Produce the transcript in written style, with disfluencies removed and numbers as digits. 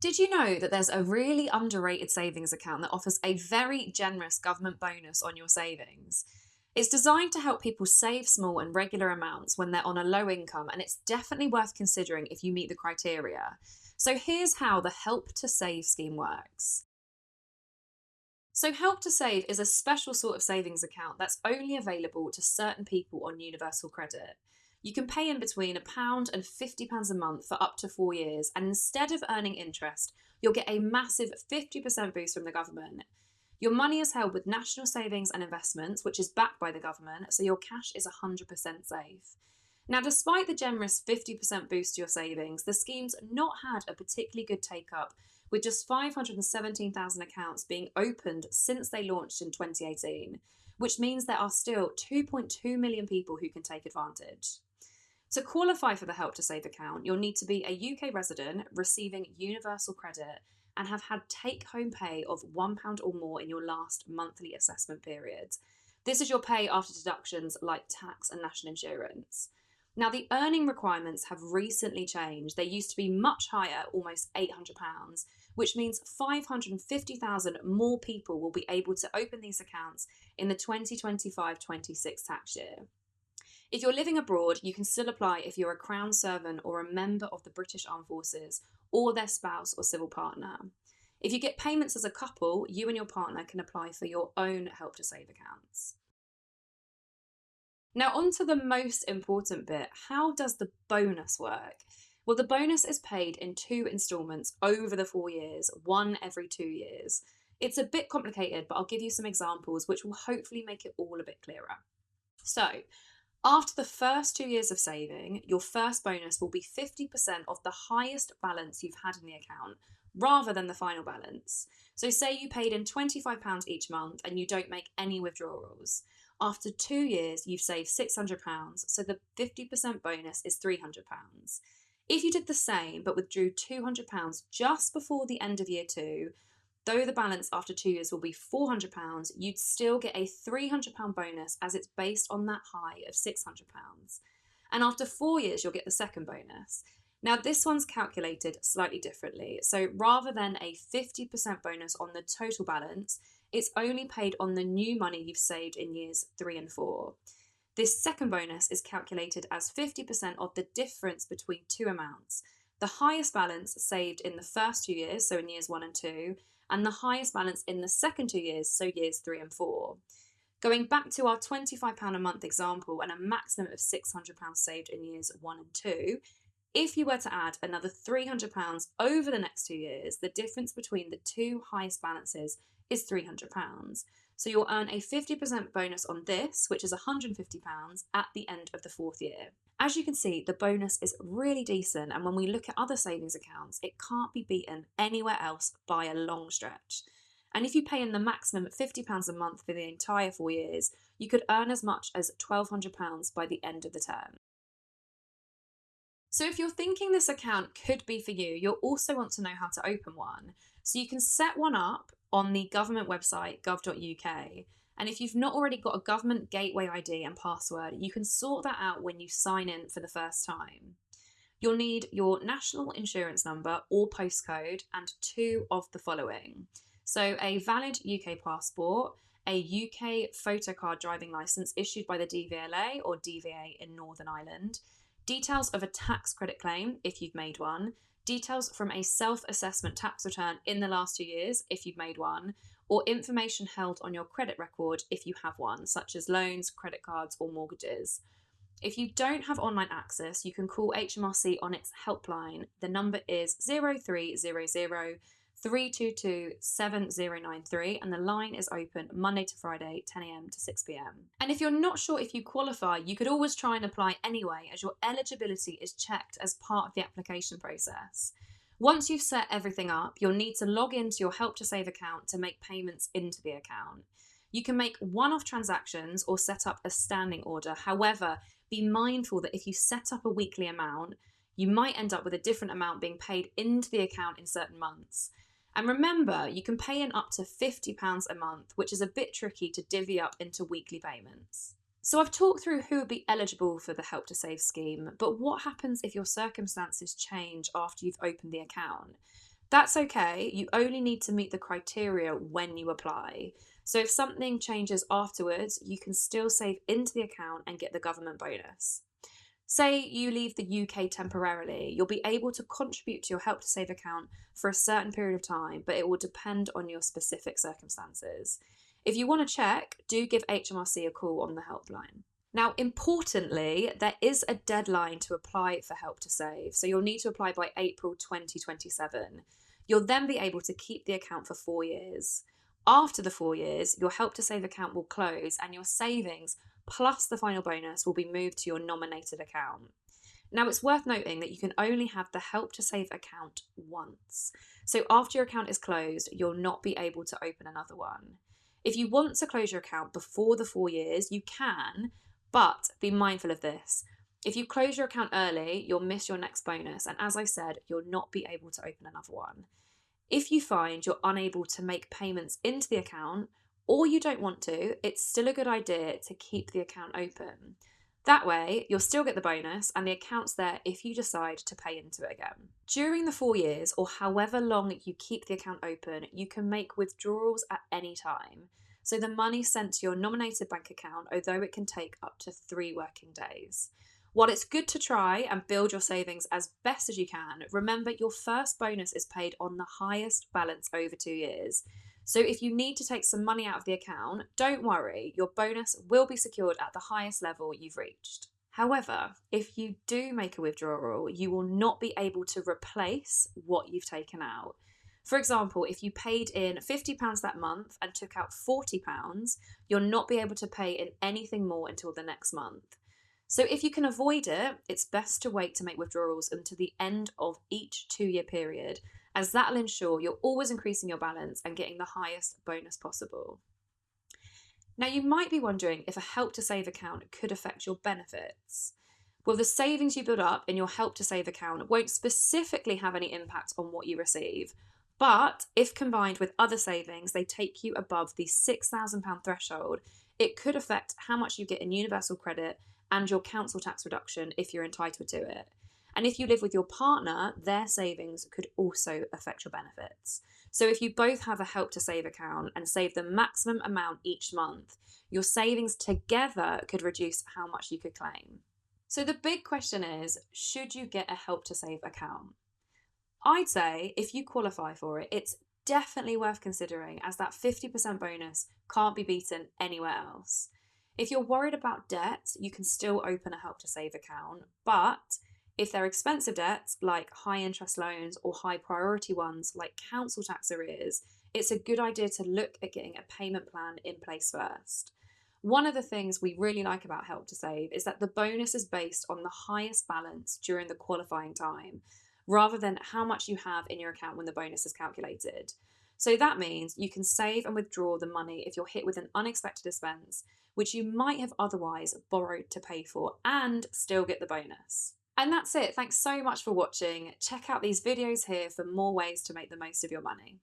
Did you know that there's a really underrated savings account that offers a very generous government bonus on your savings? It's designed to help people save small and regular amounts when they're on a low income, and it's definitely worth considering if you meet the criteria. So, here's how the Help to Save scheme works. So, Help to Save is a special sort of savings account that's only available to certain people on universal credit. You can pay in between £1 and £50 a month for up to 4 years, and instead of earning interest, you'll get a massive 50% boost from the government. Your money is held with National Savings and Investments, which is backed by the government, so your cash is 100% safe. Now, despite the generous 50% boost to your savings, the scheme's not had a particularly good take up, with just 517,000 accounts being opened since they launched in 2018, which means there are still 2.2 million people who can take advantage. To qualify for the Help to Save account, you'll need to be a UK resident receiving universal credit and have had take home pay of £1 or more in your last monthly assessment period. This is your pay after deductions like tax and national insurance. Now, the earning requirements have recently changed. They used to be much higher, almost £800, which means 550,000 more people will be able to open these accounts in the 2025-26 tax year. If you're living abroad, you can still apply if you're a Crown servant or a member of the British Armed Forces or their spouse or civil partner. If you get payments as a couple, you and your partner can apply for your own Help to Save accounts. Now, on to the most important bit. How does the bonus work? Well, the bonus is paid in two instalments over the 4 years, one every 2 years. It's a bit complicated, but I'll give you some examples which will hopefully make it all a bit clearer. So, after the first 2 years of saving, your first bonus will be 50% of the highest balance you've had in the account rather than the final balance. So, say you paid in £25 each month and you don't make any withdrawals. After 2 years, you've saved £600, so the 50% bonus is £300. If you did the same but withdrew £200 just before the end of year two, though the balance after 2 years will be £400, you'd still get a £300 bonus as it's based on that high of £600. And after 4 years, you'll get the second bonus. Now, this one's calculated slightly differently. So rather than a 50% bonus on the total balance, it's only paid on the new money you've saved in years 3 and 4. This second bonus is calculated as 50% of the difference between two amounts: the highest balance saved in the first 2 years, so in years 1 and 2, and the highest balance in the second 2 years, so years 3 and 4. Going back to our £25 a month example and a maximum of £600 saved in years 1 and 2, if you were to add another £300 over the next 2 years, the difference between the two highest balances is £300. So you'll earn a 50% bonus on this, which is £150, at the end of the fourth year. As you can see, the bonus is really decent, and when we look at other savings accounts, it can't be beaten anywhere else by a long stretch. And if you pay in the maximum at £50 a month for the entire 4 years, you could earn as much as £1,200 by the end of the term. So if you're thinking this account could be for you, you'll also want to know how to open one. So you can set one up on the government website gov.uk. And if you've not already got a government gateway ID and password, you can sort that out when you sign in for the first time. You'll need your national insurance number or postcode and two of the following. So a valid UK passport, a UK photocard driving licence issued by the DVLA or DVA in Northern Ireland, details of a tax credit claim if you've made one, details from a self-assessment tax return in the last 2 years if you've made one, or information held on your credit record if you have one, such as loans, credit cards, or mortgages. If you don't have online access, you can call HMRC on its helpline. The number is 0300 322 7093, and the line is open Monday to Friday, 10 a.m. to 6 p.m. And if you're not sure if you qualify, you could always try and apply anyway, as your eligibility is checked as part of the application process. Once you've set everything up, you'll need to log into your Help to Save account to make payments into the account. You can make one-off transactions or set up a standing order. However, be mindful that if you set up a weekly amount, you might end up with a different amount being paid into the account in certain months. And remember, you can pay in up to £50 a month, which is a bit tricky to divvy up into weekly payments. So I've talked through who would be eligible for the Help to Save scheme, but what happens if your circumstances change after you've opened the account? That's okay, you only need to meet the criteria when you apply. So if something changes afterwards, you can still save into the account and get the government bonus. Say you leave the UK temporarily, you'll be able to contribute to your Help to Save account for a certain period of time, but it will depend on your specific circumstances. If you want to check, do give HMRC a call on the helpline. Now, importantly, there is a deadline to apply for Help to Save, so you'll need to apply by April 2027. You'll then be able to keep the account for 4 years. After the 4 years, your Help to Save account will close and your savings plus the final bonus will be moved to your nominated account. Now, it's worth noting that you can only have the Help to Save account once. So, after your account is closed, you'll not be able to open another one. If you want to close your account before the 4 years, you can, but be mindful of this. If you close your account early, you'll miss your next bonus, and as I said, you'll not be able to open another one. If you find you're unable to make payments into the account, or you don't want to, it's still a good idea to keep the account open. That way, you'll still get the bonus and the account's there if you decide to pay into it again. During the 4 years, or however long you keep the account open, you can make withdrawals at any time. So the money's sent to your nominated bank account, although it can take up to 3 working days. While it's good to try and build your savings as best as you can, remember your first bonus is paid on the highest balance over 2 years. So if you need to take some money out of the account, don't worry, your bonus will be secured at the highest level you've reached. However, if you do make a withdrawal, you will not be able to replace what you've taken out. For example, if you paid in £50 that month and took out £40, you'll not be able to pay in anything more until the next month. So if you can avoid it, it's best to wait to make withdrawals until the end of each 2-year period, as that'll ensure you're always increasing your balance and getting the highest bonus possible. Now, you might be wondering if a Help to Save account could affect your benefits. Well, the savings you build up in your Help to Save account won't specifically have any impact on what you receive, but if combined with other savings, they take you above the £6,000 threshold, it could affect how much you get in universal credit and your council tax reduction if you're entitled to it. And if you live with your partner, their savings could also affect your benefits. So if you both have a Help to Save account and save the maximum amount each month, your savings together could reduce how much you could claim. So the big question is, should you get a Help to Save account? I'd say if you qualify for it, it's definitely worth considering, as that 50% bonus can't be beaten anywhere else. If you're worried about debt, you can still open a Help to Save account, but if they're expensive debts like high interest loans or high priority ones like council tax arrears, it's a good idea to look at getting a payment plan in place first. One of the things we really like about Help to Save is that the bonus is based on the highest balance during the qualifying time, rather than how much you have in your account when the bonus is calculated. So that means you can save and withdraw the money if you're hit with an unexpected expense, which you might have otherwise borrowed to pay for, and still get the bonus. And that's it. Thanks so much for watching. Check out these videos here for more ways to make the most of your money.